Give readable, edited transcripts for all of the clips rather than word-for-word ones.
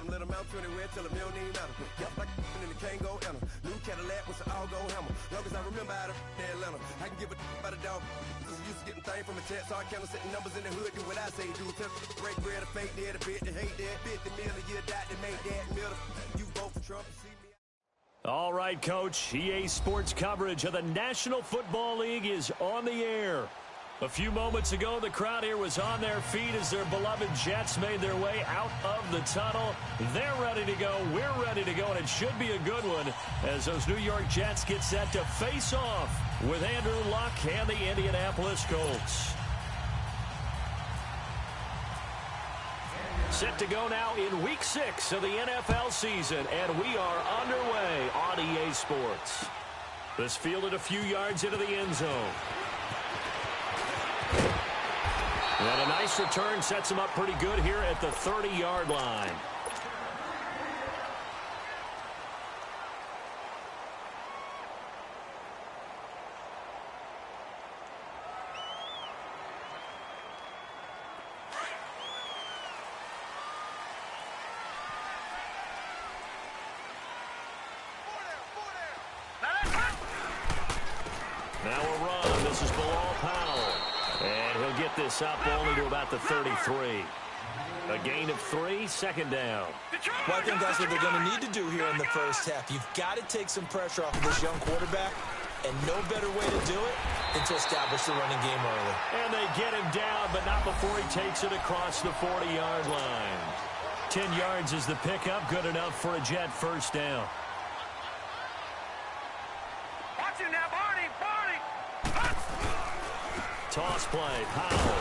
let them out anywhere till a million ain't matter. Yep, like in the Kango and a new Cadillac with an all-go hammer. Long as I remember how to Atlanta, I can give a about a dog. I'm used to getting things from a text, so I count setting numbers in the hood. Do what I say, do. Tell break bread, a fake dead, a bit to hate that. 50 million a year, die to make that middle. You vote for Trump, you see me. All right, Coach. EA Sports coverage of the National Football League is on the air. A few moments ago, the crowd here was on their feet as their beloved Jets made their way out of the tunnel. They're ready to go. We're ready to go, and it should be a good one as those New York Jets get set to face off with Andrew Luck and the Indianapolis Colts. Set to go now in Week 6 of the NFL season, and we are underway on EA Sports. This fielded a few yards into the end zone. And a nice return sets him up pretty good here at the 30-yard line. Now a run. This is and he'll get this up only to about the 33. A gain of 3, second down. Well, I think that's what they're going to need to do here in the first half. You've got to take some pressure off of this young quarterback, and no better way to do it than to establish the running game early. And they get him down, but not before he takes it across the 40-yard line. 10 yards is the pickup, good enough for a Jet first down. Watch him now, Barney! Toss play, Powell.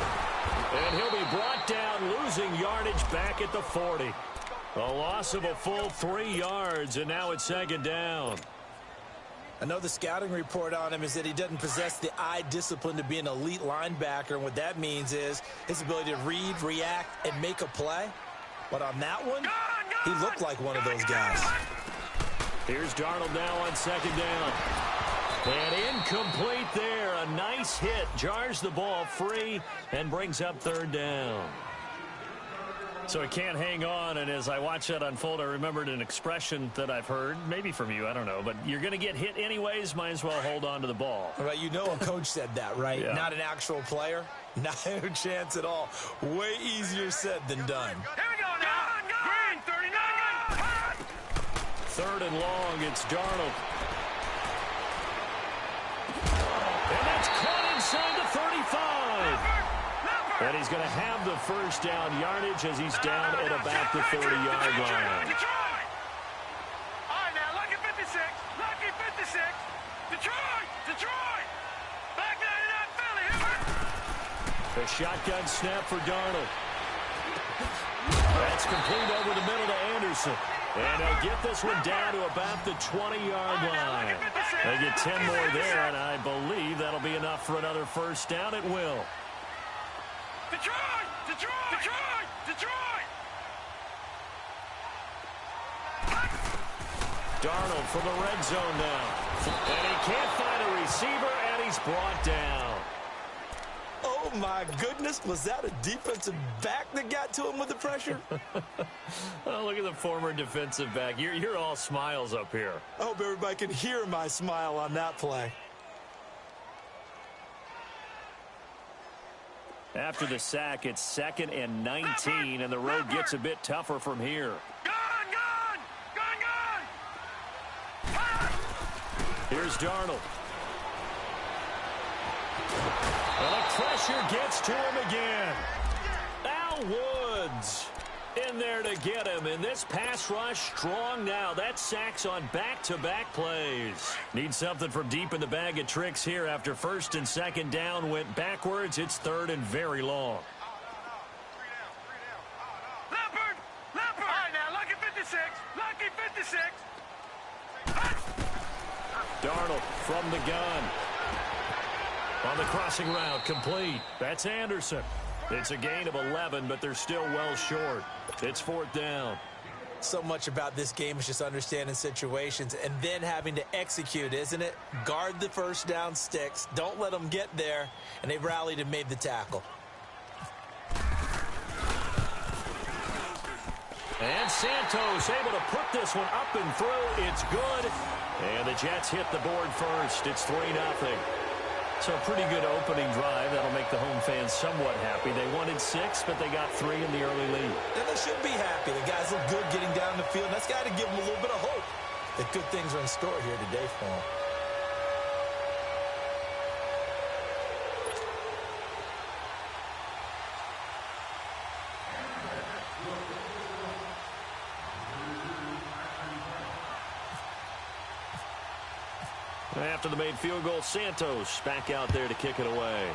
And he'll be brought down, losing yardage back at the 40. A loss of a full 3 yards, and now it's second down. I know the scouting report on him is that he doesn't possess the eye discipline to be an elite linebacker, and what that means is his ability to read, react, and make a play. But on that one, he looked like one of those guys. Here's Darnold now on second down. And incomplete there. A nice hit. Jars the ball free and brings up third down. So he can't hang on, and as I watch that unfold, I remembered an expression that I've heard, maybe from you, I don't know, but you're going to get hit anyways, might as well hold on to the ball. Right, you know a coach said that, right? Yeah. Not an actual player. Not a chance at all. Way easier said than done. Here we go now. Green, 39. Third and long, it's Darnold. And that's caught inside the 35. And he's going to have the first down yardage as he's down at about the 30-yard line. Detroit! All right, now, lucky 56. Lucky 56. Detroit! Back 99 Philly. The shotgun snap for Darnold. That's complete over the middle to Anderson. And they'll get this one down to about the 20-yard line. They get 10 more there, and I believe that'll be enough for another first down. It will. Detroit! Darnold from the red zone now. And he can't find a receiver, and he's brought down. Oh, my goodness. Was that a defensive back that got to him with the pressure? Oh, look at the former defensive back. You're all smiles up here. I hope everybody can hear my smile on that play. After the sack, it's 2nd and 19, and the road gets a bit tougher from here. Gone! Here's Darnold. And the pressure gets to him again. Al Woods in there to get him. And this pass rush strong now. That sacks on back-to-back plays. Need something from deep in the bag of tricks here after first and second down went backwards. It's third and very long. Leopard! All right, now, lucky 56. Darnold from the gun. On the crossing route, complete. That's Anderson. It's a gain of 11, but they're still well short. It's fourth down. So much about this game is just understanding situations and then having to execute, isn't it? Guard the first down sticks. Don't let them get there. And they rallied and made the tackle. And Santos able to put this one up and through. It's good. And the Jets hit the board first. It's 3-0. So a pretty good opening drive. That'll make the home fans somewhat happy. They wanted 6, but they got 3 in the early lead. And they should be happy. The guys look good getting down the field. That's got to give them a little bit of hope that good things are in store here today for them. After the made field goal, Santos back out there to kick it away.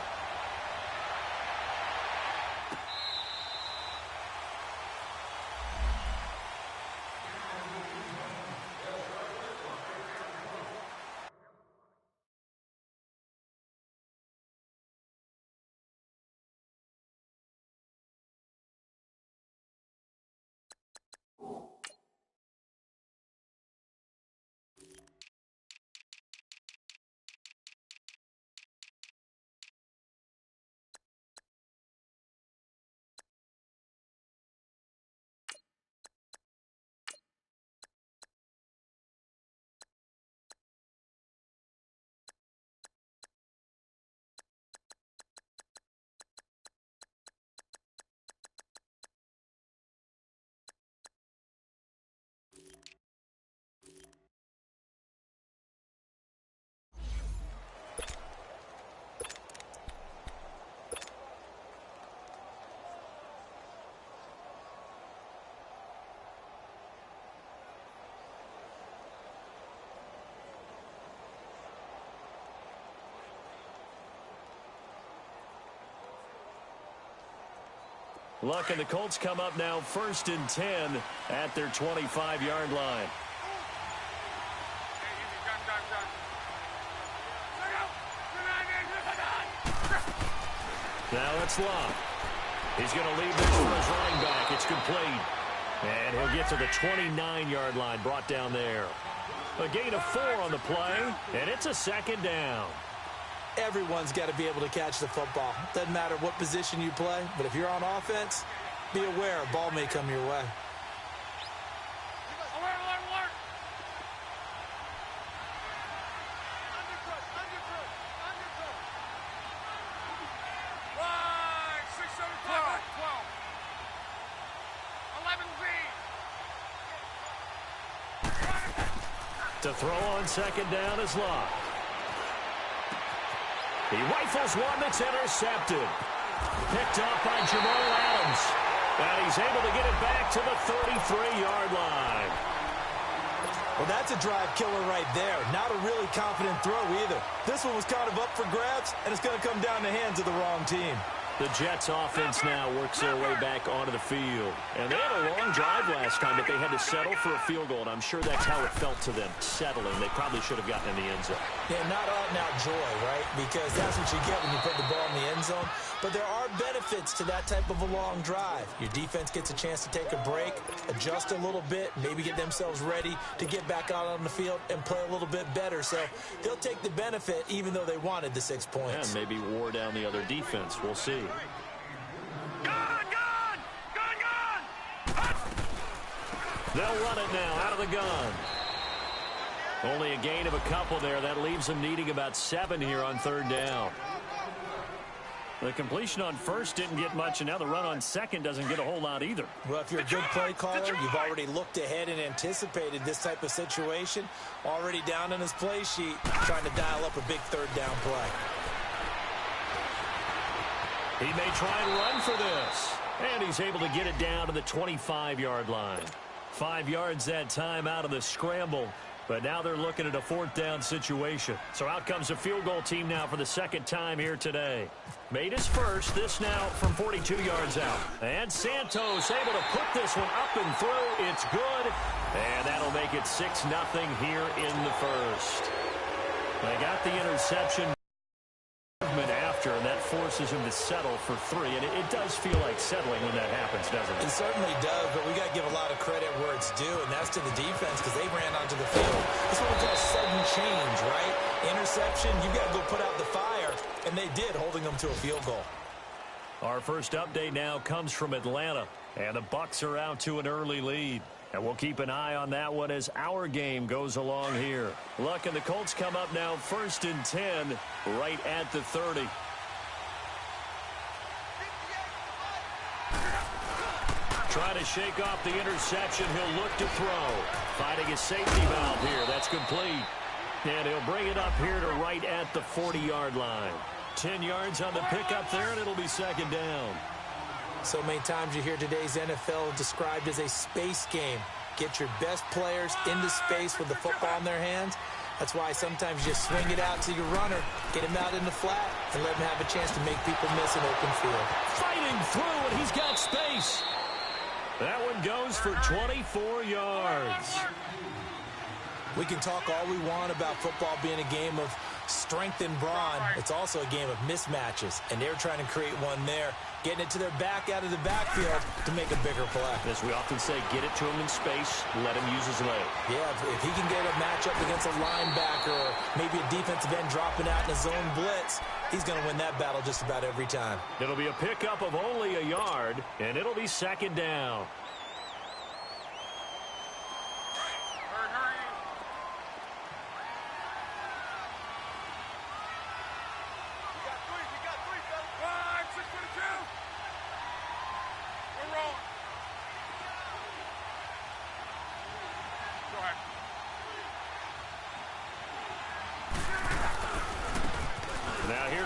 Luck and the Colts come up now 1st and 10 at their 25-yard line. Now it's Love. He's going to leave this for his running back. It's complete. And he'll get to the 29-yard line, brought down there. A gain of 4 on the play, and it's a 2nd down. Everyone's got to be able to catch the football. Doesn't matter what position you play, but if you're on offense, be aware a ball may come your way. To throw on 2nd down is Love. He rifles one that's intercepted. Picked off by Jamal Adams. And he's able to get it back to the 33-yard line. Well, that's a drive killer right there. Not a really confident throw either. This one was kind of up for grabs, and it's going to come down the hands of the wrong team. The Jets offense now works their way back onto the field. And they had a long drive last time, but they had to settle for a field goal, and I'm sure that's how it felt to them, settling. They probably should have gotten in the end zone. Yeah, not out-and-out joy, right? Because that's what you get when you put the ball in the end zone. But there are benefits to that type of a long drive. Your defense gets a chance to take a break, adjust a little bit, maybe get themselves ready to get back out on the field and play a little bit better. So they'll take the benefit even though they wanted the 6 points. And maybe wore down the other defense. We'll see. They'll run it now out of the gun. Only a gain of a couple there. That leaves them needing about 7 here on 3rd down. The completion on 1st didn't get much, and now the run on 2nd doesn't get a whole lot either. Well, if you're a good play caller, you've already looked ahead and anticipated this type of situation. Already down on his play sheet, trying to dial up a big 3rd down play. He may try and run for this. And he's able to get it down to the 25-yard line. 5 yards that time out of the scramble. But now they're looking at a 4th down situation. So out comes a field goal team now for the 2nd time here today. Made his first. This now from 42 yards out. And Santos able to put this one up and through. It's good. And that'll make it 6-0 here in the 1st. They got the interception after, and that forces him to settle for 3. And it does feel like settling when that happens, doesn't it? It certainly does, but we got to give a lot of credit where it's due, and that's to the defense because they ran onto the field. That's what we call sudden change, right? Interception, you've got to go put out the fire, and they did, holding them to a field goal. Our first update now comes from Atlanta, and the Bucs are out to an early lead. And we'll keep an eye on that one as our game goes along here. Luck and the Colts come up now 1st and 10 right at the 30. Trying to shake off the interception. He'll look to throw. Finding a safety valve here. That's complete. And he'll bring it up here to right at the 40-yard line. 10 yards on the pickup there, and it'll be 2nd down. So many times you hear today's NFL described as a space game. Get your best players into space with the football in their hands. That's why sometimes you just swing it out to your runner, get him out in the flat, and let him have a chance to make people miss an open field. Fighting through, and he's got space. That one goes for 24 yards. We can talk all we want about football being a game of strength and brawn. It's also a game of mismatches, and they're trying to create one there, getting it to their back out of the backfield to make a bigger play. As we often say, get it to him in space, let him use his leg. Yeah, if he can get a matchup against a linebacker or maybe a defensive end dropping out in a zone blitz, he's going to win that battle just about every time. It'll be a pickup of only a yard, and it'll be 2nd down.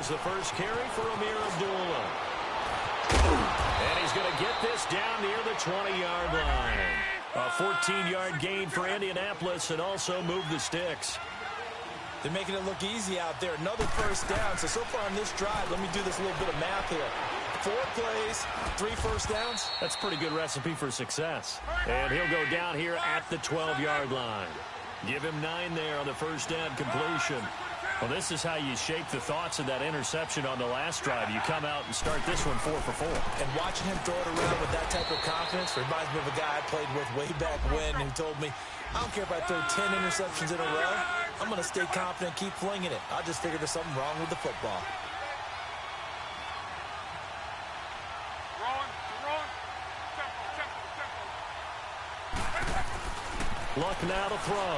The first carry for Amir Abdullah. And he's going to get this down near the 20-yard line. A 14-yard gain for Indianapolis and also move the sticks. They're making it look easy out there. Another first down. So far on this drive, let me do this little bit of math here. 4 plays, 3 first downs. That's a pretty good recipe for success. And he'll go down here at the 12-yard line. Give him 9 there on the first down completion. Well, this is how you shake the thoughts of that interception on the last drive. You come out and start this one 4 for 4. And watching him throw it around with that type of confidence reminds me of a guy I played with way back when who told me, I don't care if I throw 10 interceptions in a row. I'm going to stay confident, keep flinging it. I just figured there's something wrong with the football. Luck now to throw.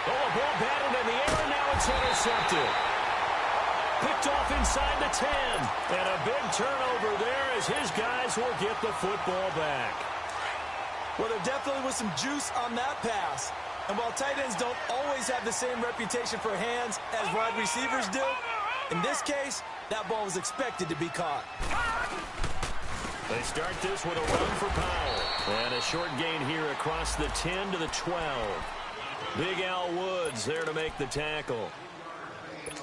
Oh, a ball batted in the air, and now it's intercepted. Picked off inside the 10. And a big turnover there as his guys will get the football back. Well, there definitely was some juice on that pass. And while tight ends don't always have the same reputation for hands as wide receivers do, in this case, that ball was expected to be caught. They start this with a run for Powell. And a short gain here across the 10 to the 12. Big Al Woods there to make the tackle.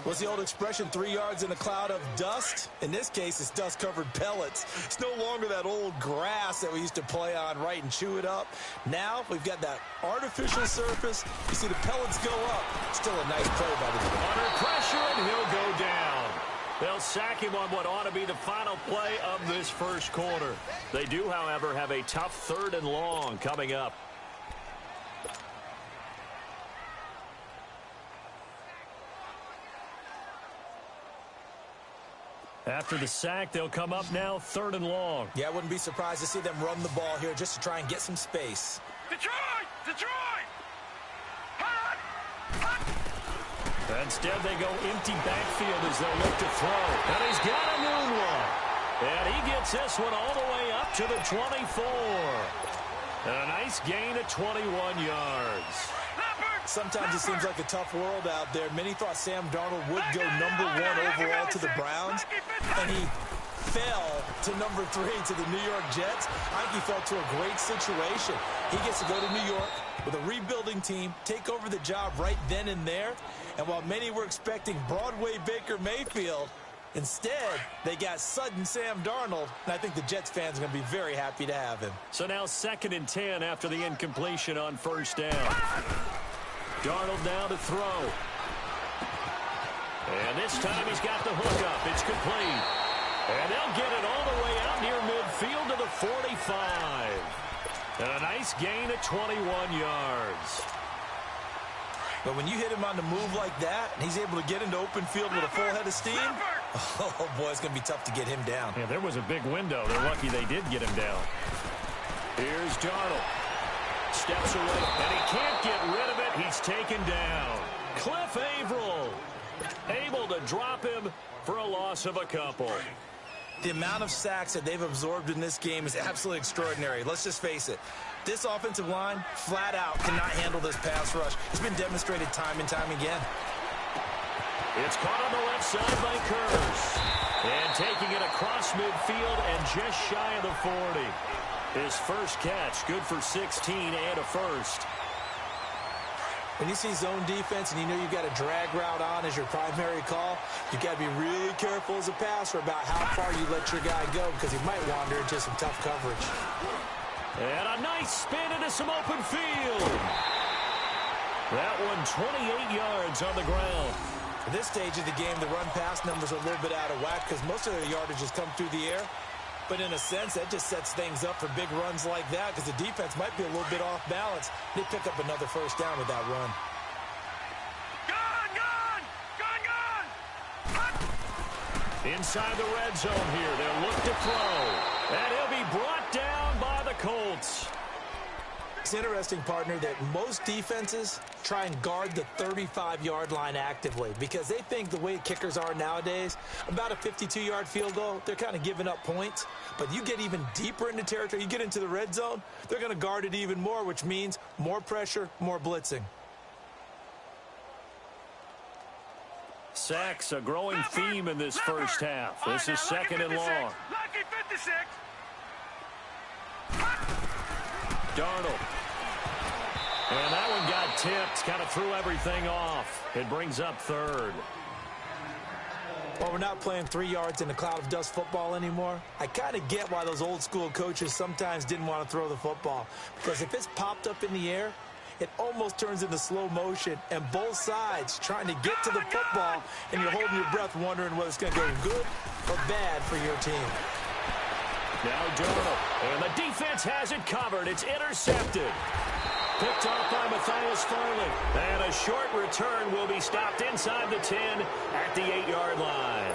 What's the old expression, 3 yards in a cloud of dust? In this case, it's dust-covered pellets. It's no longer that old grass that we used to play on, right, and chew it up. Now we've got that artificial surface. You see the pellets go up. Still a nice play by the defense. Under pressure, and he'll go down. They'll sack him on what ought to be the final play of this first quarter. They do, however, have a tough 3rd and long coming up. After the sack, they'll come up now 3rd and long. Yeah, I wouldn't be surprised to see them run the ball here just to try and get some space. Detroit! Detroit! Hot! Hot! Instead, they go empty backfield as they'll look to throw. And he's got a new one. And he gets this one all the way up to the 24. And a nice gain of 21 yards. Sometimes it seems like a tough world out there. Many thought Sam Darnold would go number 1 overall to the Browns, and he fell to number 3 to the New York Jets. I think he fell to a great situation. He gets to go to New York with a rebuilding team, take over the job right then and there. And while many were expecting Broadway Baker Mayfield, instead, they got sudden Sam Darnold, and I think the Jets fans are going to be very happy to have him. So now 2nd and 10 after the incompletion on first down. Darnold now to throw. And this time he's got the hook up. It's complete. And they'll get it all the way out near midfield to the 45. And a nice gain of 21 yards. But when you hit him on the move like that, and he's able to get into open field with a full head of steam, Oh, boy, it's going to be tough to get him down. Yeah, there was a big window. They're lucky they did get him down. Here's Darnold. Steps away, and he can't get rid of it. He's taken down. Cliff Averill able to drop him for a loss of a couple. The amount of sacks that they've absorbed in this game is absolutely extraordinary. Let's just face it. This offensive line, flat out, cannot handle this pass rush. It's been demonstrated time and time again. It's caught on the left side by Kurz. And taking it across midfield and just shy of the 40. His first catch, good for 16 and a first. When you see zone defense and you know you've got a drag route on as your primary call, you've got to be really careful as a passer about how far you let your guy go because he might wander into some tough coverage. And a nice spin into some open field. That one 28 yards on the ground. At this stage of the game, the run-pass numbers are a little bit out of whack because most of their yardage has come through the air. But in a sense, that just sets things up for big runs like that because the defense might be a little bit off balance. They pick up another first down with that run. Inside the red zone here, they'll look to throw. And he'll be brought down by the Colts. It's interesting, partner, that most defenses try and guard the 35-yard line actively because they think the way kickers are nowadays, about a 52-yard field goal, they're kind of giving up points. But you get even deeper into territory, you get into the red zone, they're going to guard it even more, which means more pressure, more blitzing. Sacks, a growing theme in this first half. This is second and long. Lucky 56. Darnold. And that one got tipped, kind of threw everything off. It brings up third. Well, we're not playing 3 yards in a cloud of dust football anymore. I kind of get why those old school coaches sometimes didn't want to throw the football. Because if it's popped up in the air, it almost turns into slow motion. And both sides trying to get to the football, and you're holding your breath wondering whether it's going to go good or bad for your team. Now Darnold. And the defense has it covered. It's intercepted. Picked off by Matthias Farley. And a short return will be stopped inside the 10 at the 8-yard line.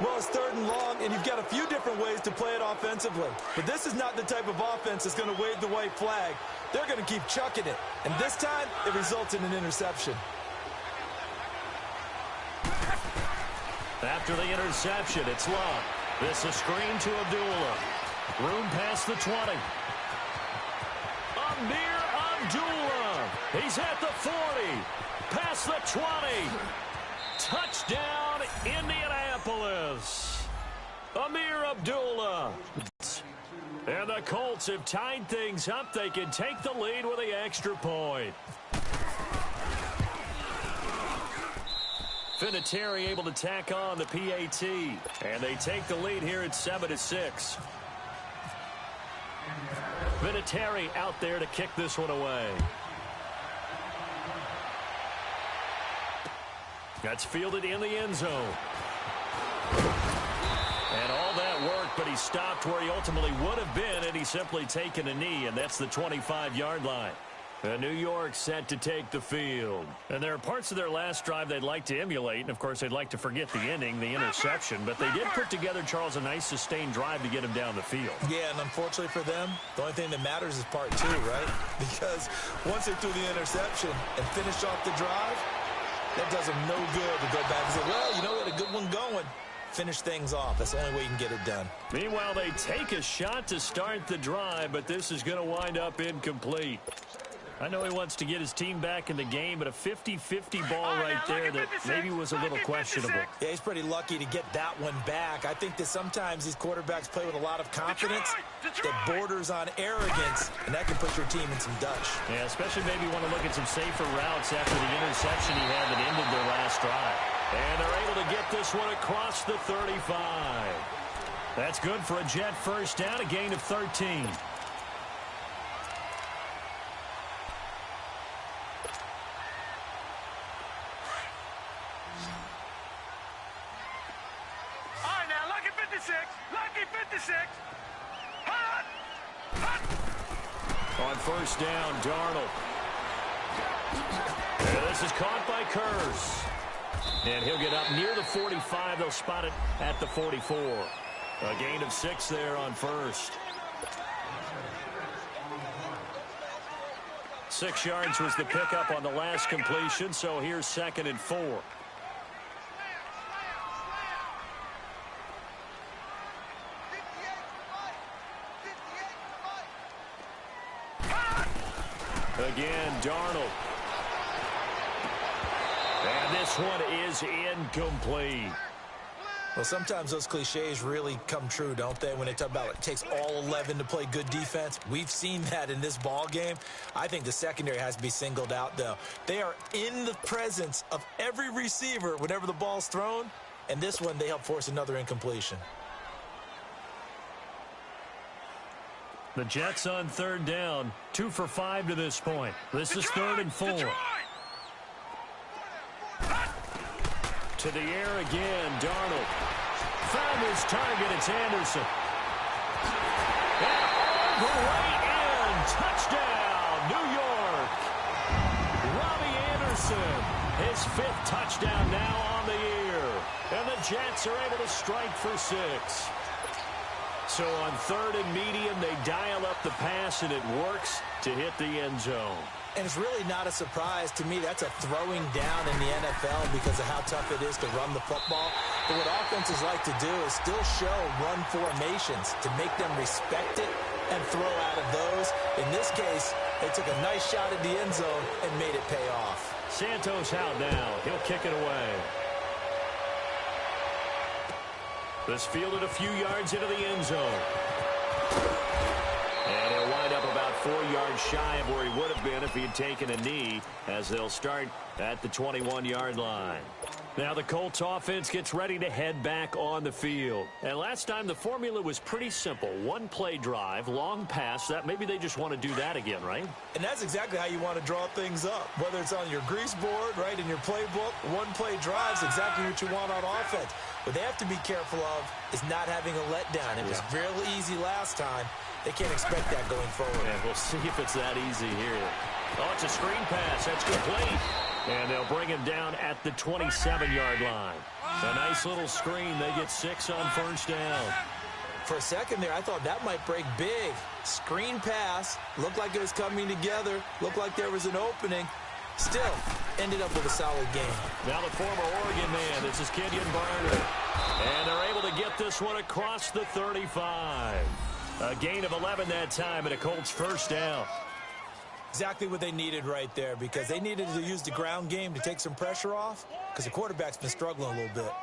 Well, it's third and long, and you've got a few different ways to play it offensively. But this is not the type of offense that's going to wave the white flag. They're going to keep chucking it. And this time, it results in an interception. After the interception, it's long. This is screen to Abdullah. Room past the 20. Amir Abdullah. He's at the 40. Past the 20. Touchdown, Indianapolis. Amir Abdullah. And the Colts have tied things up. They can take the lead with the extra point. Vinatieri able to tack on the PAT. And they take the lead here at 7-6. Vinatieri out there to kick this one away. That's fielded in the end zone. And all that work, but he stopped where he ultimately would have been had he simply taken a knee, and that's the 25-yard line. And New York set to take the field. And there are parts of their last drive they'd like to emulate, and of course they'd like to forget the ending, the interception, but they did put together, Charles, a nice sustained drive to get him down the field. Yeah, and unfortunately for them, the only thing that matters is part 2, right? Because once they threw the interception and finished off the drive, that does them no good to go back and say, well, you know, we had a good one going. Finish things off. That's the only way you can get it done. Meanwhile, they take a shot to start the drive, but this is going to wind up incomplete. I know he wants to get his team back in the game, but a 50-50 ball right there that maybe was a little questionable. Yeah, he's pretty lucky to get that one back. I think that sometimes these quarterbacks play with a lot of confidence that borders on arrogance, and that can put your team in some dutch. Yeah, especially maybe want to look at some safer routes after the interception he had that ended their last drive. And they're able to get this one across the 35. That's good for a Jet first down, a gain of 13. On first down, Darnold. And this is caught by Kurz. And he'll get up near the 45. They'll spot it at the 44. A gain of 6 there on first. 6 yards was the pickup on the last completion, so here's 2nd and 4. Again, Darnold. And this one is incomplete. Well, sometimes those cliches really come true, don't they? When they talk about it takes all 11 to play good defense. We've seen that in this ball game. I think the secondary has to be singled out, though. They are in the presence of every receiver whenever the ball's thrown. And this one, they help force another incompletion. The Jets on 3rd down. 2 for 5 to this point. This is 3rd and 4. To the air again, Darnold. Found his target, it's Anderson. And all the way in. Touchdown, New York. Robbie Anderson, his 5th touchdown now on the year. And the Jets are able to strike for 6. So on 3rd and medium, they dial up the pass, and it works to hit the end zone. And it's really not a surprise to me. That's a throwing down in the NFL because of how tough it is to run the football. But what offenses like to do is still show run formations to make them respect it and throw out of those. In this case, they took a nice shot at the end zone and made it pay off. Santos out now. He'll kick it away. This fielded a few yards into the end zone. And he'll wind up about 4 yards shy of where he would have been if he had taken a knee, as they'll start at the 21-yard line. Now the Colts offense gets ready to head back on the field. And last time the formula was pretty simple. 1-play drive, long pass. That maybe they just want to do that again, right? And that's exactly how you want to draw things up. Whether it's on your grease board, right, in your playbook, 1-play drive is exactly what you want on offense. What they have to be careful of is not having a letdown. It was real easy last time. They can't expect that going forward. And we'll see if it's that easy here. Oh, it's a screen pass. That's complete. And they'll bring him down at the 27-yard line. A nice little screen. They get 6 on 1st down. For a second there, I thought that might break big. Screen pass. Looked like it was coming together. Looked like there was an opening. Still, ended up with a solid game. Now the former Oregon man. This is Kenyon Barner. And they're able to get this one across the 35. A gain of 11 that time and a Colts 1st down. Exactly what they needed right there, because they needed to use the ground game to take some pressure off, because the quarterback's been struggling a little bit.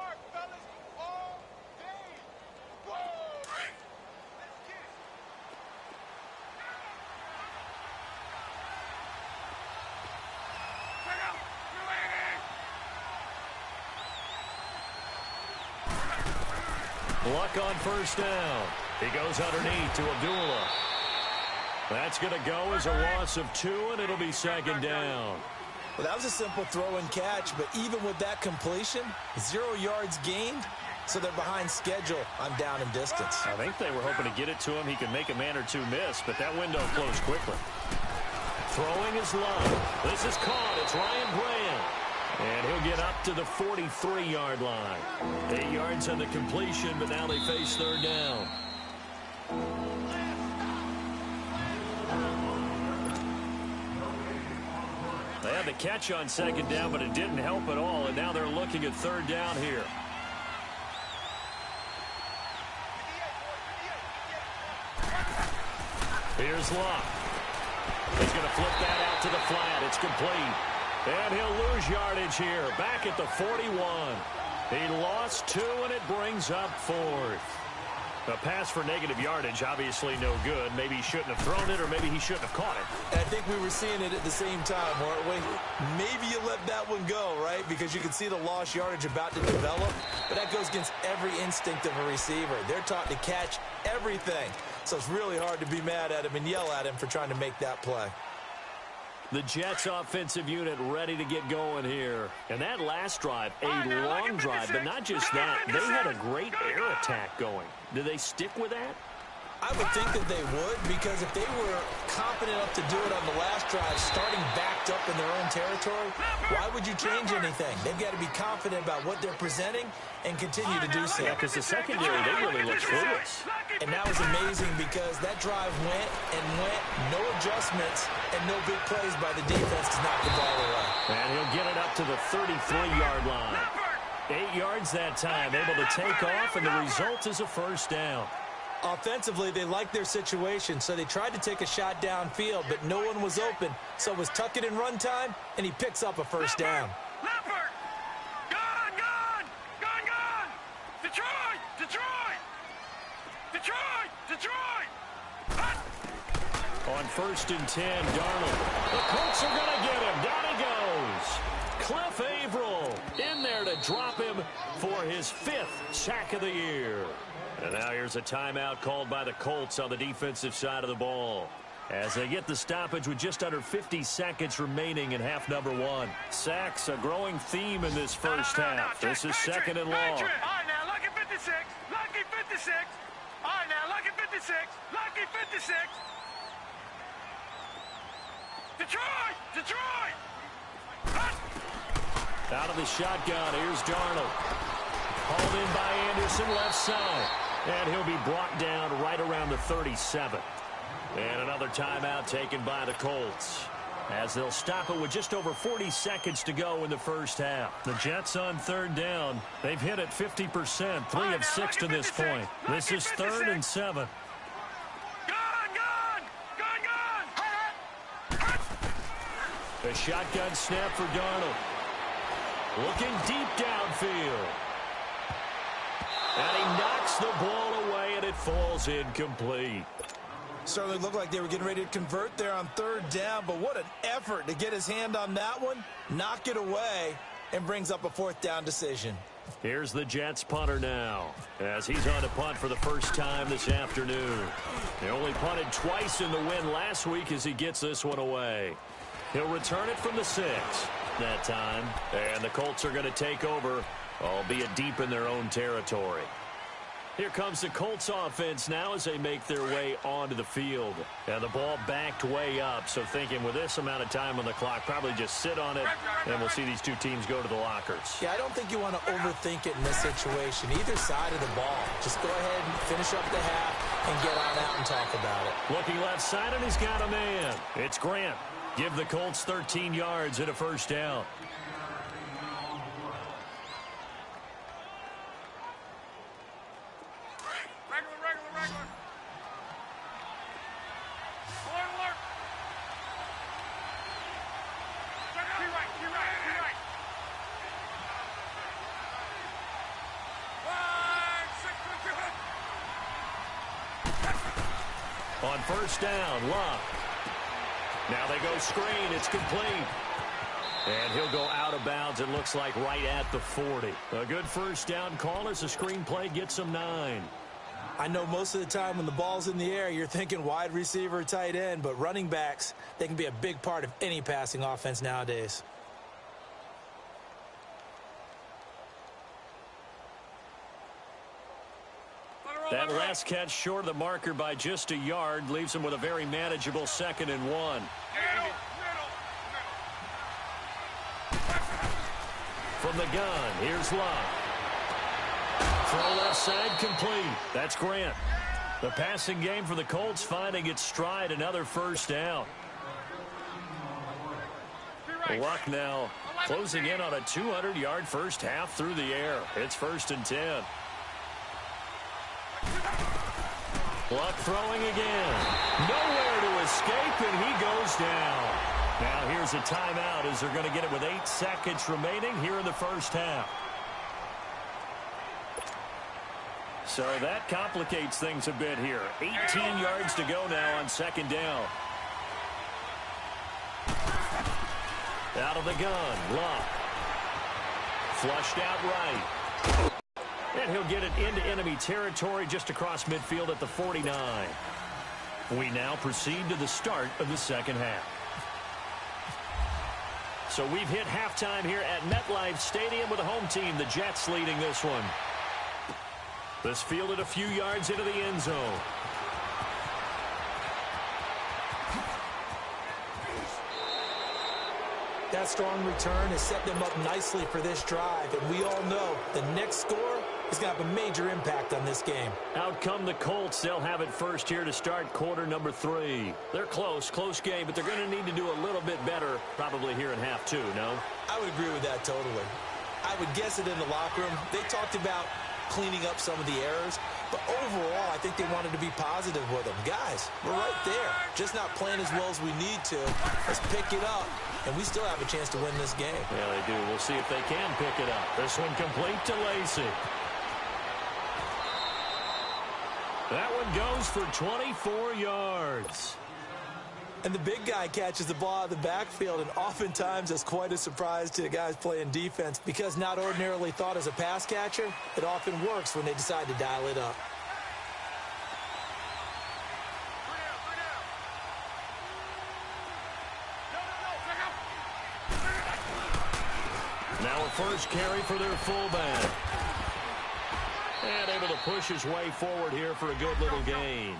Luck on 1st down. He goes underneath to Abdullah. That's going to go as a loss of 2, and it'll be 2nd down. Well, that was a simple throw and catch, but even with that completion, 0 yards gained, so they're behind schedule on down and distance. I think they were hoping to get it to him. He could make a man or two miss, but that window closed quickly. Throwing is low. This is caught. It's Ryan Graham. And he'll get up to the 43-yard line. 8 yards on the completion, but now they face 3rd down. They had the catch on 2nd down, but it didn't help at all, and now they're looking at 3rd down here. Here's Luck. He's going to flip that out to the flat. It's complete. And he'll lose yardage here, back at the 41. He lost 2, and it brings up 4th. A pass for negative yardage, obviously no good. Maybe he shouldn't have thrown it, or maybe he shouldn't have caught it. And I think we were seeing it at the same time, weren't we? Maybe you let that one go, right? Because you can see the lost yardage about to develop. But that goes against every instinct of a receiver. They're taught to catch everything. So it's really hard to be mad at him and yell at him for trying to make that play. The Jets offensive unit ready to get going here. And that last drive, a long drive, but not just that. They had a great air attack going. Do they stick with that? I would think that they would, because if they were confident enough to do it on the last drive, starting backed up in their own territory, why would you change anything? They've got to be confident about what they're presenting and continue to do so. Yeah, because the secondary, they really look clueless. And that was amazing because that drive went and went, no adjustments, and no big plays by the defense to knock the ball away. And he'll get it up to the 33-yard line. 8 yards that time, able to take off, and the result is a first down. Offensively, they liked their situation, so they tried to take a shot downfield, but no one was open. So it was tuck it in run time, and he picks up a first down. Leopard! Gone, gone! Gone, gone! Detroit! Detroit! Detroit! Detroit! On 1st and 10, Darnold. The Colts are going to get him. Down he goes. Cliff Averill in there to drop him for his 5th sack of the year. And now here's a timeout called by the Colts on the defensive side of the ball, as they get the stoppage with just under 50 seconds remaining in half number 1. Sacks, a growing theme in this first half. This is 2nd and long. All right, now, lucky 56. Lucky 56. All right, now, lucky 56. Lucky 56. Detroit! Detroit! Out of the shotgun, here's Darnold. Hauled in by Anderson, left side. And he'll be brought down right around the 37. And another timeout taken by the Colts, as they'll stop it with just over 40 seconds to go in the first half. The Jets on 3rd down. They've hit it 50%, 3 of 6 to this point. This is 3rd and 7. A shotgun snap for Darnold. Looking deep downfield. And he knocks the ball away, and it falls incomplete. Certainly looked like they were getting ready to convert there on 3rd down, but what an effort to get his hand on that one, knock it away, and brings up a 4th down decision. Here's the Jets punter now, as he's on to punt for the first time this afternoon. They only punted twice in the win last week as he gets this one away. He'll return it from the 6 that time, and the Colts are going to take over, albeit deep in their own territory. Here comes the Colts offense now as they make their way onto the field. And the ball backed way up, so thinking with this amount of time on the clock, probably just sit on it, and we'll see these two teams go to the lockers. Yeah, I don't think you want to overthink it in this situation. Either side of the ball. Just go ahead and finish up the half and get on out and talk about it. Looking left side, and he's got a man. It's Grant. Give the Colts 13 yards and a first down. Regular. Alert. You're right. 5, 6, 2. On 1st down, Love. Now they go screen. It's complete. And he'll go out of bounds, it looks like, right at the 40. A good first down call as the screen play gets him 9. I know most of the time when the ball's in the air, you're thinking wide receiver, tight end, but running backs, they can be a big part of any passing offense nowadays. That last catch short of the marker by just a yard leaves him with a very manageable 2nd and 1. From the gun, here's Love. Throw left side, complete. That's Grant. The passing game for the Colts finding its stride, another first down. Luck now closing in on a 200-yard first half through the air. It's 1st and 10. Luck throwing again. Nowhere to escape, and he goes down. Now here's a timeout as they're going to get it with 8 seconds remaining here in the first half. So that complicates things a bit here. 18 yards to go now on 2nd down. Out of the gun, Luck. Flushed out right. And he'll get it into enemy territory just across midfield at the 49. We now proceed to the start of the second half. So we've hit halftime here at MetLife Stadium with the home team, the Jets, leading this one. This fielded a few yards into the end zone. That strong return has set them up nicely for this drive, and we all know the next score is going to have a major impact on this game. Out come the Colts. They'll have it first here to start quarter number 3. They're close game, but they're going to need to do a little bit better probably here in half 2, no? I would agree with that totally. I would guess it in the locker room. They talked about cleaning up some of the errors, but overall, I think they wanted to be positive with them. Guys, we're right there, just not playing as well as we need to. Let's pick it up, and we still have a chance to win this game. Yeah, they do. We'll see if they can pick it up. This one complete to Lacey. That one goes for 24 yards. And the big guy catches the ball out of the backfield, and oftentimes it's quite a surprise to the guys playing defense because not ordinarily thought as a pass catcher, it often works when they decide to dial it up. Now a first carry for their fullback. And able to push his way forward here for a good little gain.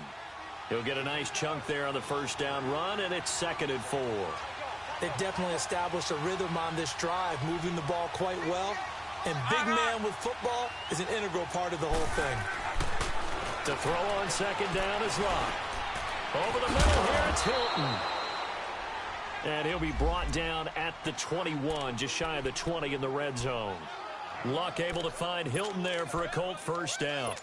He'll get a nice chunk there on the first down run, and it's 2nd and 4. They've definitely established a rhythm on this drive, moving the ball quite well. And big man with football is an integral part of the whole thing. To throw on 2nd down is Luck. Over the middle here, it's Hilton. And he'll be brought down at the 21, just shy of the 20 in the red zone. Luck able to find Hilton there for a Colt first down.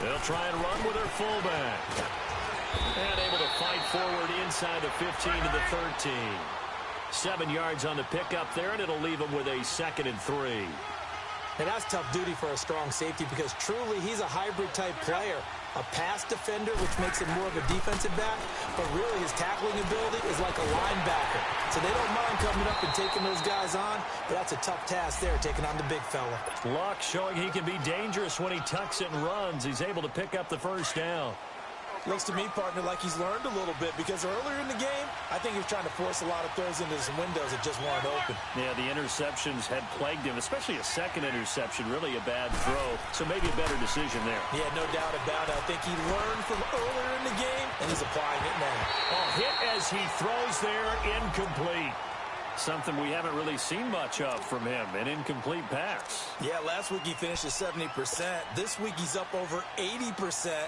They'll try and run with their fullback. And able to fight forward inside the 15 to the 13. 7 yards on the pickup there, and it'll leave them with a 2nd and 3. And that's tough duty for a strong safety because truly he's a hybrid-type player. A pass defender, which makes him more of a defensive back, but really his tackling ability is like a linebacker. So they don't mind coming up and taking those guys on, but that's a tough task there, taking on the big fella. Luck showing he can be dangerous when he tucks it and runs. He's able to pick up the first down. Looks to me, partner, like he's learned a little bit because earlier in the game, I think he was trying to force a lot of throws into some windows that just weren't open. Yeah, the interceptions had plagued him, especially a second interception, really a bad throw. So maybe a better decision there. Yeah, no doubt about it. I think he learned from earlier in the game, and he's applying it now. A hit as he throws there, incomplete. Something we haven't really seen much of from him, an incomplete pass. Yeah, last week he finished at 70%. This week he's up over 80%.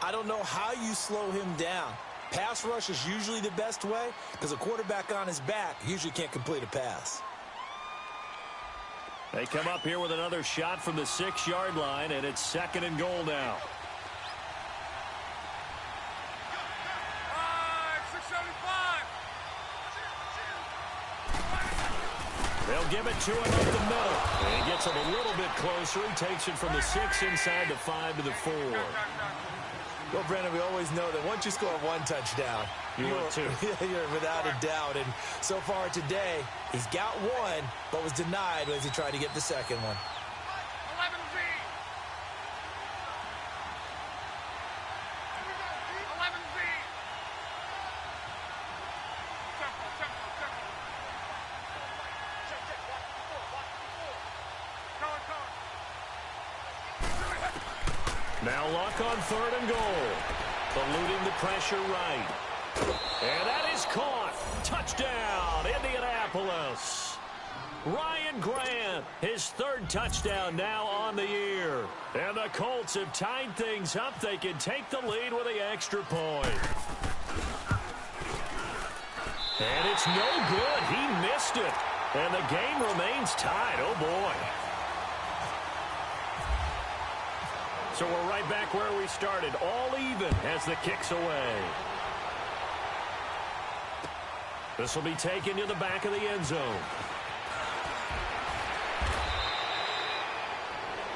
I don't know how you slow him down. Pass rush is usually the best way because a quarterback on his back usually can't complete a pass. They come up here with another shot from the 6-yard line, and it's 2nd and goal now. They'll give it to him up the middle. And he gets it a little bit closer. He takes it from the 6 inside the 5 to the 4. Well, Brandon, we always know that once you score one touchdown, you're without a doubt. And so far today, he's got one, but was denied as he tried to get the second one. 11Z. 11Z. Now Luck on 3rd and goal. Eluding the pressure right. And that is caught. Touchdown, Indianapolis. Ryan Grant, his 3rd touchdown now on the year. And the Colts have tied things up. They can take the lead with the extra point. And it's no good. He missed it. And the game remains tied. Oh, boy. So we're right back where we started, all even as the kick's away. This will be taken to the back of the end zone.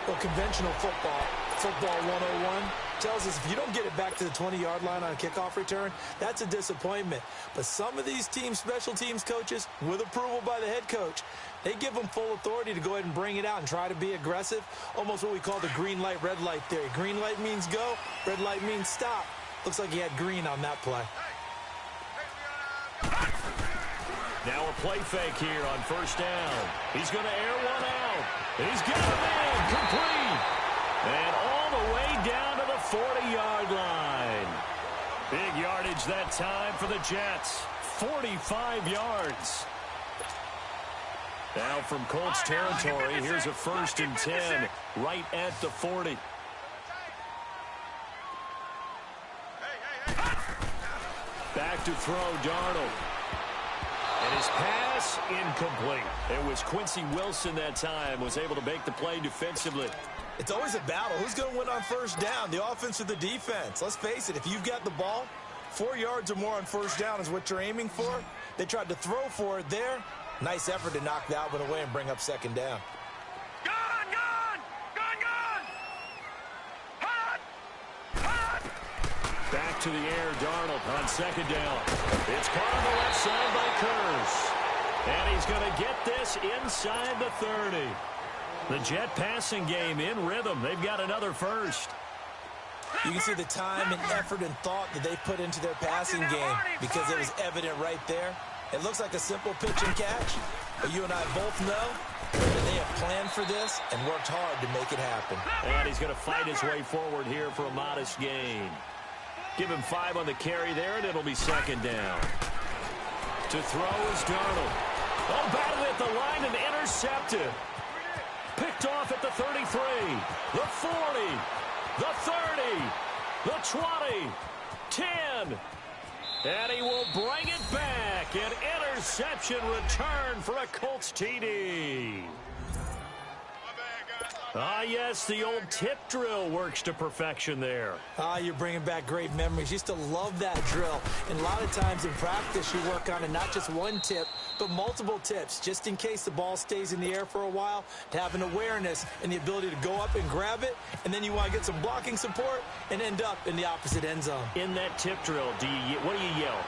Well, conventional football 101, tells us if you don't get it back to the 20-yard line on a kickoff return, that's a disappointment. But some of these teams, special teams coaches, with approval by the head coach, they give them full authority to go ahead and bring it out and try to be aggressive, almost what we call the green light, red light theory. Green light means go, red light means stop. Looks like he had green on that play. Now a play fake here on first down. He's going to air one out. And he's got him in. Complete. And all the way down to the 40-yard line. Big yardage that time for the Jets. 45 yards. Now from Colts territory, here's a 1st and 10 right at the 40. Back to throw, Darnold. And his pass incomplete. It was Quincy Wilson that time, was able to make the play defensively. It's always a battle. Who's going to win on first down, the offense or the defense? Let's face it, if you've got the ball, 4 yards or more on first down is what you're aiming for. They tried to throw for it there. Nice effort to knock that one away and bring up 2nd down. Gone, gone! Gone, gone! Hot! Hot! Back to the air, Darnold on 2nd down. It's caught on the left side by Kurz. And he's going to get this inside the 30. The Jet passing game in rhythm. They've got another first. You can see the time and effort and thought that they put into their passing game because it was evident right there. It looks like a simple pitch and catch, but you and I both know that they have planned for this and worked hard to make it happen. And he's going to fight his way forward here for a modest gain. Give him 5 on the carry there, and it'll be 2nd down. To throw is Darnold. Oh, batted at the line and intercepted. Picked off at the 33, the 40, the 30, the 20, 10. And he will bring it back. An interception return for a Colts TD. Ah, yes, the old tip drill works to perfection there. Ah, you're bringing back great memories. Used to love that drill. And a lot of times in practice, you work on it, not just one tip, but multiple tips, just in case the ball stays in the air for a while, to have an awareness and the ability to go up and grab it, and then you want to get some blocking support and end up in the opposite end zone. In that tip drill, what do you yell?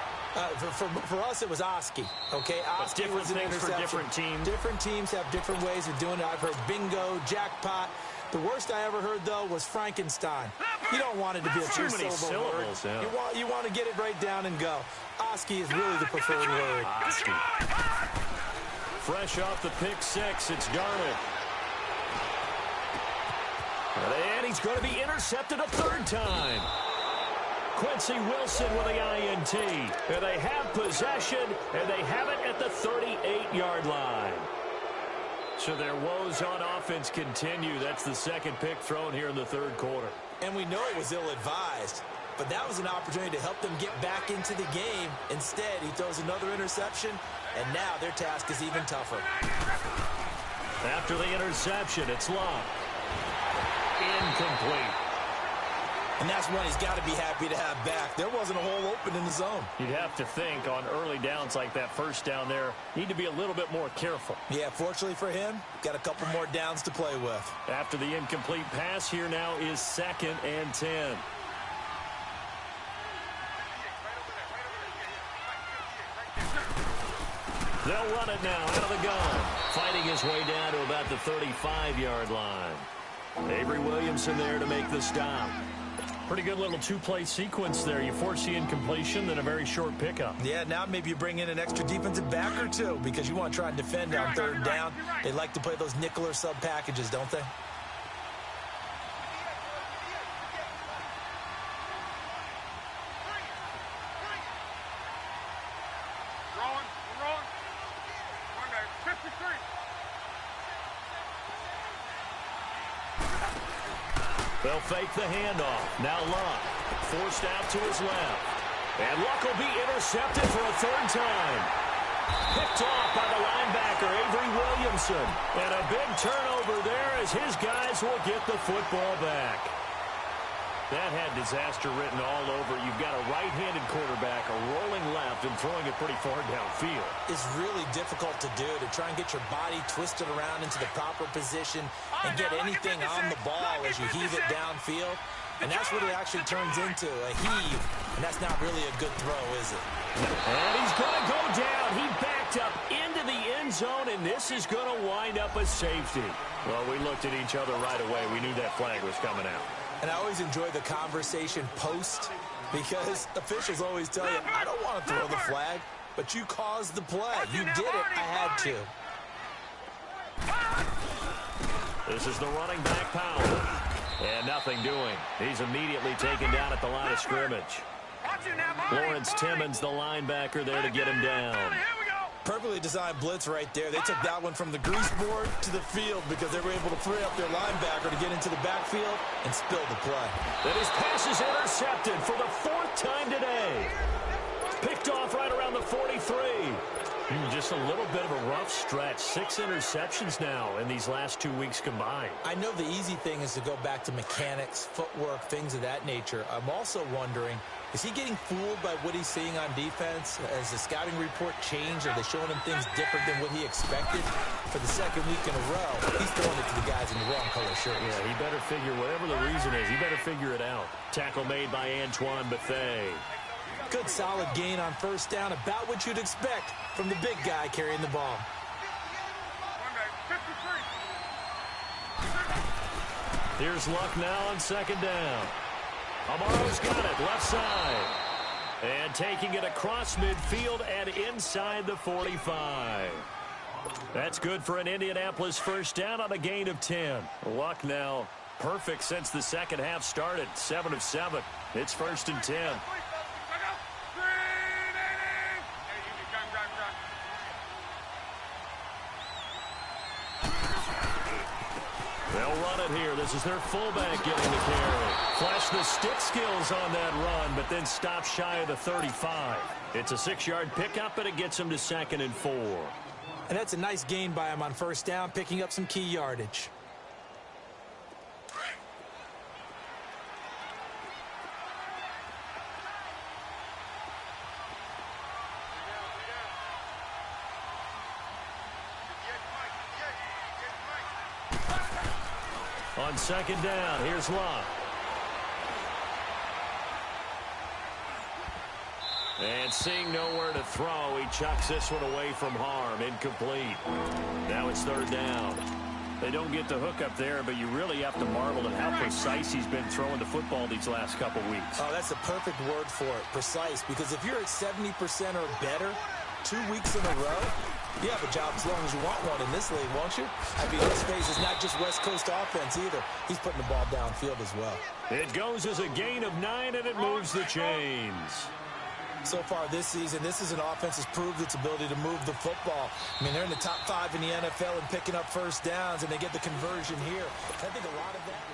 For us, it was Oski. Okay, Oski different was an things interception. for different teams. Different teams have different ways of doing it. I've heard bingo, jackpot. The worst I ever heard, though, was Frankenstein. You don't want it to be a Too many syllables. word. Yeah. You want to get it right down and go. Oski is really the preferred word. Oski. Fresh off the pick 6, it's Darnold. And he's going to be intercepted a 3rd time. Quincy Wilson with the INT. And they have possession, and they have it at the 38-yard line. So their woes on offense continue. That's the 2nd pick thrown here in the 3rd quarter. And we know it was ill-advised, but that was an opportunity to help them get back into the game. Instead, he throws another interception, and now their task is even tougher. After the interception, it's long. Incomplete. And that's one he's got to be happy to have back. There wasn't a hole open in the zone. You'd have to think on early downs like that 1st down there, need to be a little bit more careful. Yeah, fortunately for him, got a couple more downs to play with. After the incomplete pass, here now is 2nd and 10. They'll run it now out of the gun. Fighting his way down to about the 35-yard line. Avery Williamson there to make the stop. Pretty good little 2-play sequence there. You force the incompletion, then a very short pickup. Yeah, now maybe you bring in an extra defensive back or two because you want to try and defend on 3rd down. They like to play those nickel or sub packages, don't they? They'll fake the handoff. Now Luck forced out to his left. And Luck will be intercepted for a 3rd time. Picked off by the linebacker, Avery Williamson. And a big turnover there as his guys will get the football back. That had disaster written all over. You've got a right-handed quarterback, a rolling left, and throwing it pretty far downfield. It's really difficult to do, to try and get your body twisted around into the proper position and get anything on the ball as you heave it downfield. And that's what it actually turns into, a heave. And that's not really a good throw, is it? And he's going to go down. He backed up into the end zone, and this is going to wind up a safety. Well, we looked at each other right away. We knew that flag was coming out. And I always enjoy the conversation post because officials always tell you, I don't want to throw the flag. but you caused the play. You did it. I had to. This is the running back, Powell. And nothing doing. He's immediately taken down at the line of scrimmage. Lawrence Timmons, the linebacker, there to get him down. Perfectly designed blitz right there. They took that one from the grease board to the field because they were able to free up their linebacker to get into the backfield and spill the play. And his pass is intercepted for the 4th time today. Picked off right around the 43. Just a little bit of a rough stretch. 6 interceptions now in these last 2 weeks combined. I know the easy thing is to go back to mechanics, footwork, things of that nature. I'm also wondering, is he getting fooled by what he's seeing on defense? Has the scouting report changed? Are they showing him things different than what he expected? For the 2nd week in a row, he's throwing it to the guys in the wrong color shirts. Yeah, he better figure, whatever the reason is, he better figure it out. Tackle made by Antoine Bethea. Good solid gain on 1st down, about what you'd expect from the big guy carrying the ball. Here's Luck now on 2nd down. Amaro's got it, left side. And taking it across midfield and inside the 45. That's good for an Indianapolis 1st down on a gain of 10. Luck now perfect since the 2nd half started. 7 of 7. It's 1st and 10. They'll run it here. This is their fullback getting the carry. Flash the stick skills on that run, but then stop shy of the 35. It's a 6-yard pickup, and it gets him to 2nd and 4. And that's a nice gain by him on 1st down, picking up some key yardage. On 2nd down, here's Luck. And seeing nowhere to throw, he chucks this one away from harm. Incomplete. Now it's 3rd down. They don't get the hook up there, but you really have to marvel at how precise he's been throwing the football these last couple weeks. Oh, that's the perfect word for it, precise. Because if you're at 70% or better 2 weeks in a row, you have a job as long as you want one in this league, won't you? I mean, let's face it, it's not just West Coast offense either. He's putting the ball downfield as well. It goes as a gain of 9, and it moves the chains. So far this season, this is an offense that's proved its ability to move the football. I mean, they're in the top 5 in the NFL and picking up 1st downs, and they get the conversion here. I think a lot of that...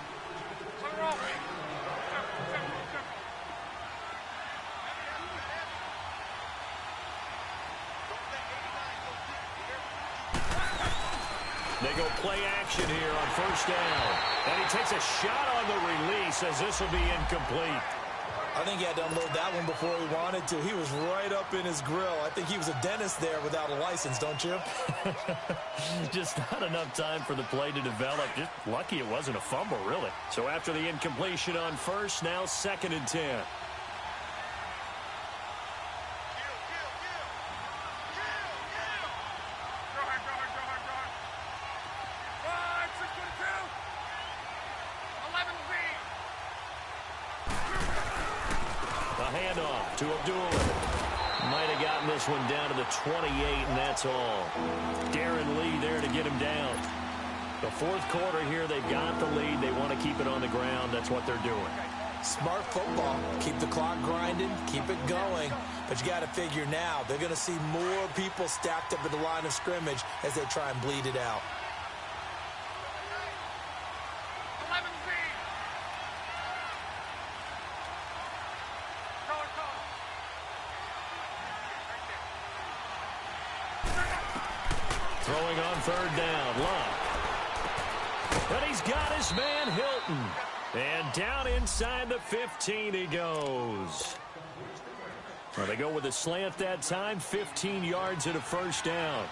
They go play action here on 1st down. And he takes a shot on the release as this will be incomplete. I think he had to unload that one before he wanted to. He was right up in his grill. I think he was a dentist there without a license, don't you? Just not enough time for the play to develop. Just lucky it wasn't a fumble, really. So after the incompletion on 1st, now 2nd and 10. To Abdullah. Might have gotten this one down to the 28, and that's all. Darren Lee there to get him down. The 4th quarter here, they've got the lead. They want to keep it on the ground. That's what they're doing. Smart football. Keep the clock grinding. Keep it going. But you got to figure now, they're going to see more people stacked up at the line of scrimmage as they try and bleed it out. Throwing on 3rd down, Luck. And he's got his man, Hilton. And down inside the 15 he goes. Well, they go with a slant that time, 15 yards and a 1st down.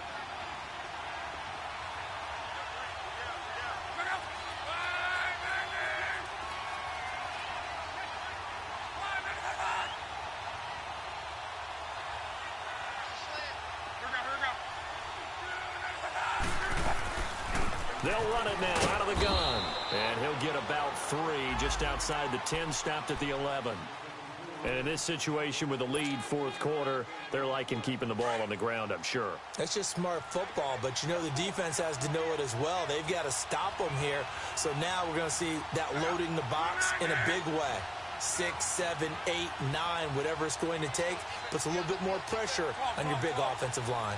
They'll run it now out of the gun. And he'll get about 3 just outside the 10, stopped at the 11. And in this situation with the lead fourth quarter, they're liking keeping the ball on the ground, I'm sure. That's just smart football, but you know the defense has to know it as well. They've got to stop them here. So now we're going to see that loading the box in a big way. 6, 7, 8, 9, whatever it's going to take, puts a little bit more pressure on your big offensive line.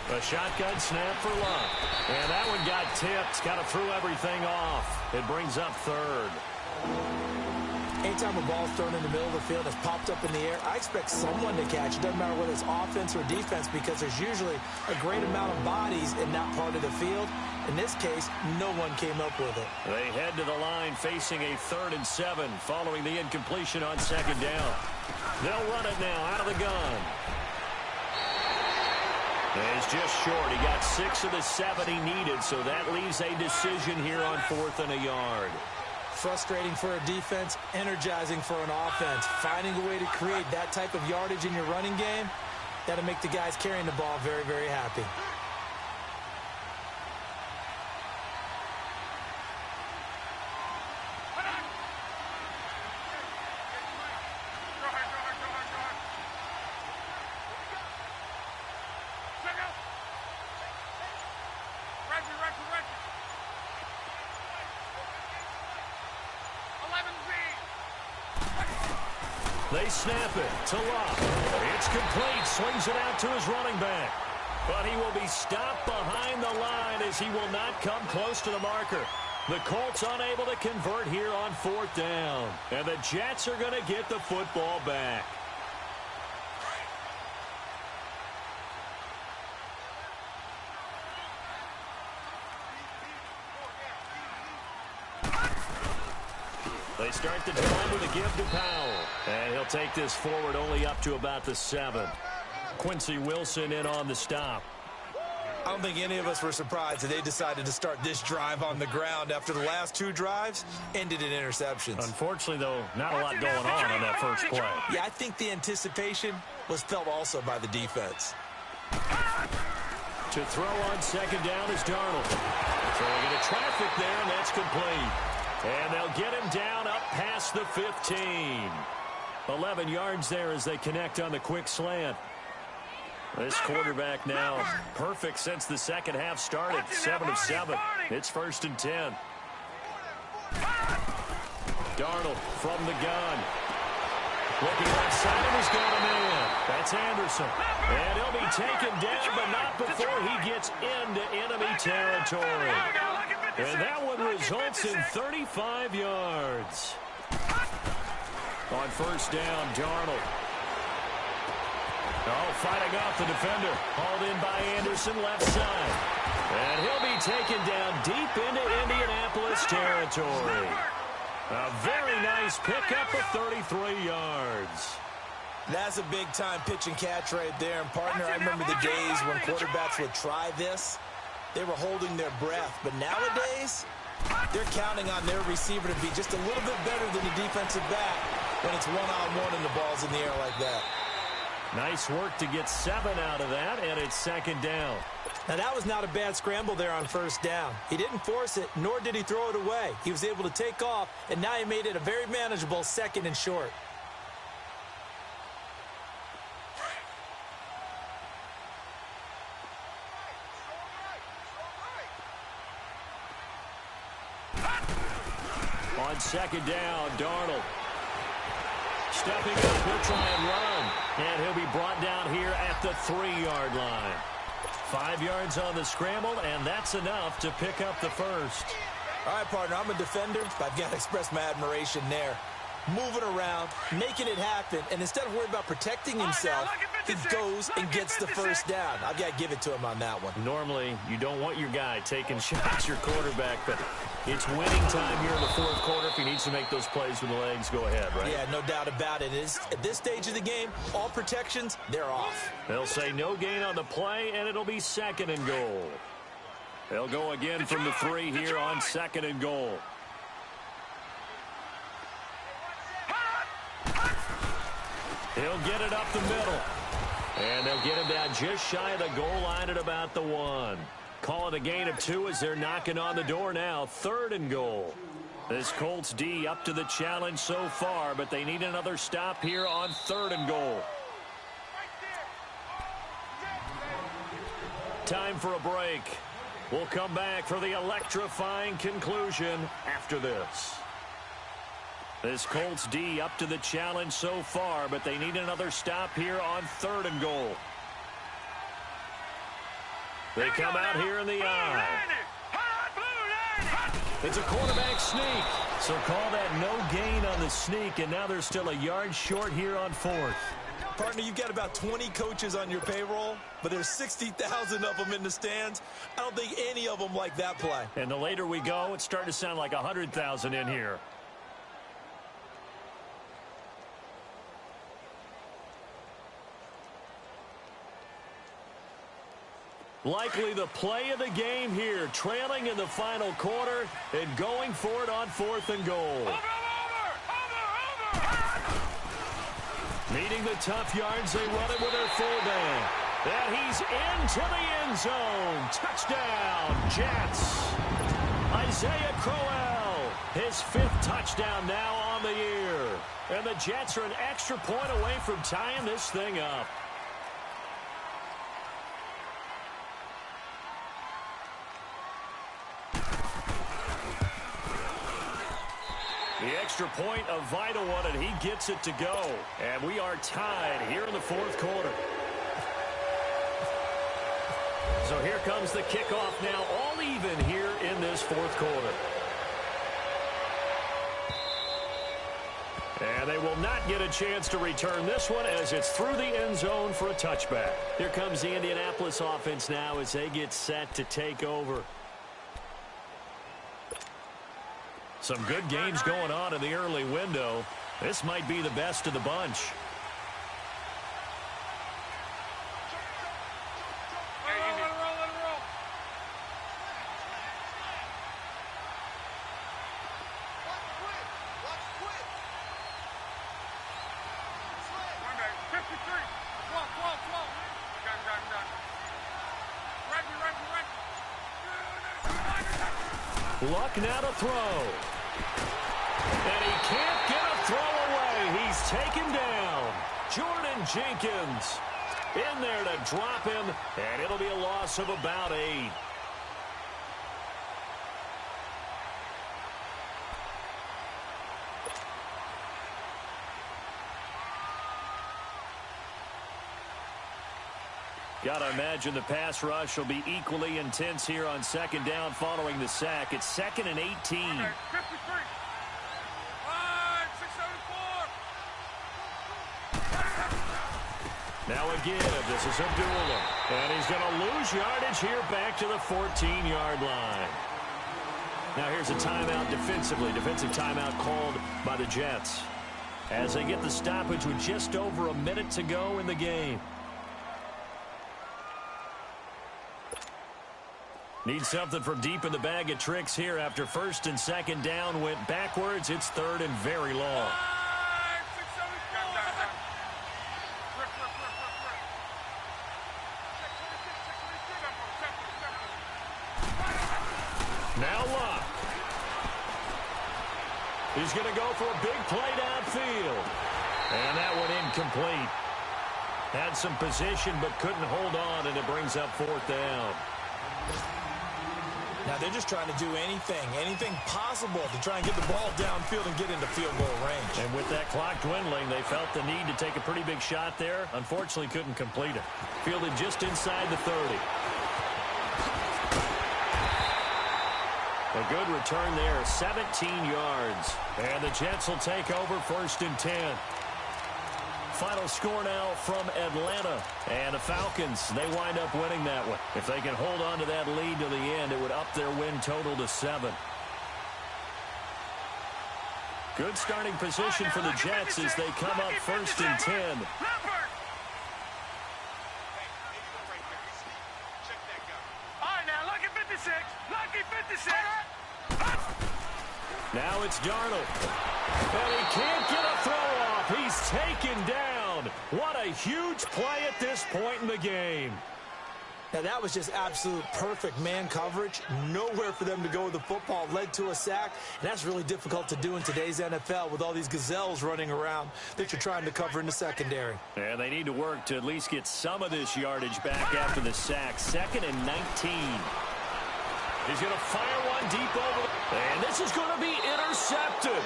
A shotgun snap for Luck. And that one got tipped. Kind of threw everything off. It brings up third. Anytime a ball's thrown in the middle of the field, it's popped up in the air, I expect someone to catch it. Doesn't matter whether it's offense or defense, because there's usually a great amount of bodies in that part of the field. In this case, no one came up with it. They head to the line facing a 3rd and 7 following the incompletion on 2nd down. They'll run it now out of the gun. He's just short. He got 6 of the 7 he needed, so that leaves a decision here on 4th and a yard. Frustrating for a defense, energizing for an offense. Finding a way to create that type of yardage in your running game, that'll make the guys carrying the ball very, very happy. They snap it to Luck. It's complete. Swings it out to his running back. But he will be stopped behind the line as he will not come close to the marker. The Colts unable to convert here on 4th down. And the Jets are going to get the football back. They start the drive with a give to Powell. And he'll take this forward only up to about the 7. Quincy Wilson in on the stop. I don't think any of us were surprised that they decided to start this drive on the ground after the last 2 drives ended in interceptions. Unfortunately, though, not a lot going on that first play. Yeah, I think the anticipation was felt also by the defense. To throw on 2nd down is Darnold. Throwing into traffic there, and that's complete. And they'll get him down up past the 15. 11 yards there as they connect on the quick slant. This quarterback now perfect since the second half started. 7 of 7. It's 1st and 10. Darnold from the gun. Looking right side of his gun, a man. That's Anderson. And he'll be taken down, but not before he gets into enemy territory. And that one results in 35 yards. On 1st down, Darnold. Oh, fighting off the defender. Hauled in by Anderson, left side. And he'll be taken down deep into Indianapolis territory. A very nice pickup of 33 yards. That's a big-time pitch and catch right there. And, partner, I remember the days when quarterbacks would try this. They were holding their breath. But nowadays, they're counting on their receiver to be just a little bit better than the defensive back when it's one-on-one and the ball's in the air like that. Nice work to get 7 out of that, and it's 2nd down. Now, that was not a bad scramble there on 1st down. He didn't force it, nor did he throw it away. He was able to take off, and now he made it a very manageable 2nd and short. On 2nd down, Darnold. Stepping up, he'll try and run. And he'll be brought down here at the 3-yard line. 5 yards on the scramble, and that's enough to pick up the first. All right, partner, I'm a defender, but I've got to express my admiration there. Moving around, making it happen, and instead of worrying about protecting himself, he goes and gets the 1st down. I've got to give it to him on that one. Normally, you don't want your guy taking shots, your quarterback, but it's winning time here in the 4th quarter. If he needs to make those plays with the legs, go ahead, right? Yeah, no doubt about it. At this stage of the game, all protections, they're off. They'll say no gain on the play, and it'll be 2nd and goal. They'll go again from the 3 here on 2nd and goal. He'll get it up the middle. And they'll get him down just shy of the goal line at about the 1. Call it a gain of 2 as they're knocking on the door now. 3rd and goal. This Colts D up to the challenge so far, but they need another stop here on 3rd and goal. Time for a break. We'll come back for the electrifying conclusion after this. This Colts D up to the challenge so far, but they need another stop here on 3rd and goal. They come out here in the I. It's a quarterback sneak. So call that no gain on the sneak, and now they're still a yard short here on 4th. Partner, you've got about 20 coaches on your payroll, but there's 60,000 of them in the stands. I don't think any of them like that play. And the later we go, it's starting to sound like 100,000 in here. Likely the play of the game here, trailing in the final quarter and going for it on 4th and goal. Meeting the tough yards, they run it with their fullback. And he's into the end zone. Touchdown, Jets. Isaiah Crowell, his 5th touchdown now on the year. And the Jets are an extra point away from tying this thing up. The extra point, a vital one, and he gets it to go. And we are tied here in the 4th quarter. So here comes the kickoff now, all even here in this 4th quarter. And they will not get a chance to return this one as it's through the end zone for a touchback. Here comes the Indianapolis offense now as they get set to take over. Some good games going on in the early window. This might be the best of the bunch. Luck now to throw. And he can't get a throw away. He's taken down. Jordan Jenkins in there to drop him, and it'll be a loss of about 8. Gotta imagine the pass rush will be equally intense here on 2nd down following the sack. It's 2nd and 18. Now again, this is Abdullah. And he's going to lose yardage here back to the 14-yard line. Now here's a timeout defensively. Defensive timeout called by the Jets as they get the stoppage with just over a minute to go in the game. Need something from deep in the bag of tricks here after 1st and 2nd down went backwards. It's 3rd and very long. Now Luck. He's going to go for a big play downfield. And that one incomplete. Had some position but couldn't hold on, and it brings up 4th down. Now they're just trying to do anything possible to try and get the ball downfield and get into field goal range. And with that clock dwindling, they felt the need to take a pretty big shot there. Unfortunately, couldn't complete it. Fielded just inside the 30. A good return there, 17 yards. And the Jets will take over 1st and 10. Final score now from Atlanta. And the Falcons, they wind up winning that one. If they can hold on to that lead to the end, it would up their win total to 7. Good starting position for the Jets as they come up 1st and 10. Now it's Darnold. And he can't get a throw off. He's taken down. What a huge play at this point in the game. Now, that was just absolute perfect man coverage. Nowhere for them to go with the football. Led to a sack, and that's really difficult to do in today's NFL with all these gazelles running around that you're trying to cover in the secondary. And they need to work to at least get some of this yardage back after the sack. 2nd and 19. He's going to fire one deep over. And this is going to be intercepted.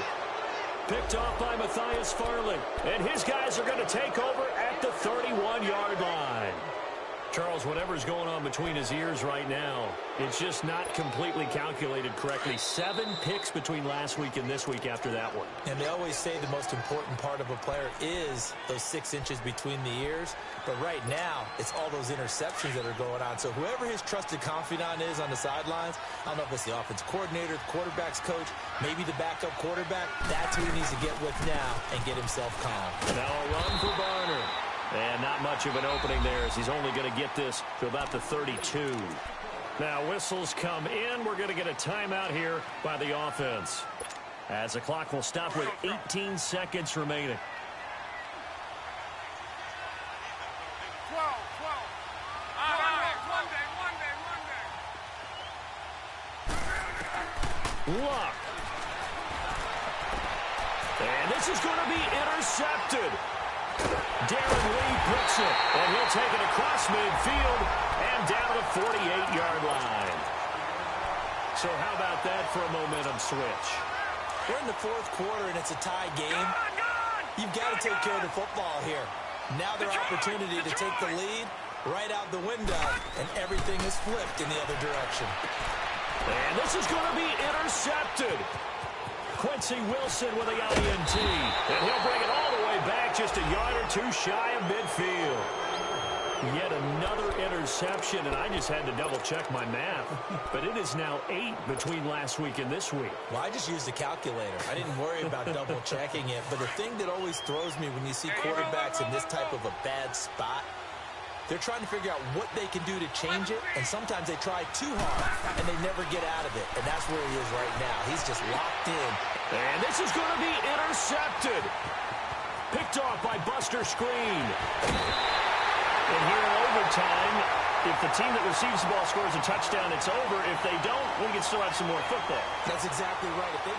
Picked off by Matthias Farley. And his guys are going to take over at the 31-yard line. Charles, whatever's going on between his ears right now, it's just not completely calculated correctly. 7 picks between last week and this week after that one. And they always say the most important part of a player is those 6 inches between the ears. But right now, it's all those interceptions that are going on. So whoever his trusted confidant is on the sidelines, I don't know if it's the offensive coordinator, the quarterback's coach, maybe the backup quarterback, that's who he needs to get with now and get himself calm. Now a run for Barner. And not much of an opening there as he's only going to get this to about the 32. Now whistles come in. We're going to get a timeout here by the offense, as the clock will stop with 18 seconds remaining. 12. One day. Luck. And this is going to be intercepted. Darren Lee picks it, and he'll take it across midfield and down the 48-yard line. So how about that for a momentum switch? We're in the 4th quarter, and it's a tie game. You've got to take care of the football here. Now their opportunity to take the lead right out the window, and everything is flipped in the other direction. And this is going to be intercepted. Quincy Wilson with the INT. And he'll bring it all the way back just a yard or 2 shy of midfield. Yet another interception, and I just had to double-check my math. But it is now 8 between last week and this week. Well, I just used the calculator. I didn't worry about double-checking it. But the thing that always throws me when you see quarterbacks in this type of a bad spot, they're trying to figure out what they can do to change it, and sometimes they try too hard, and they never get out of it. And that's where he is right now. He's just locked in. And this is going to be intercepted. Picked off by Buster Screen. And here in overtime, if the team that receives the ball scores a touchdown, it's over. If they don't, we can still have some more football. That's exactly right. If they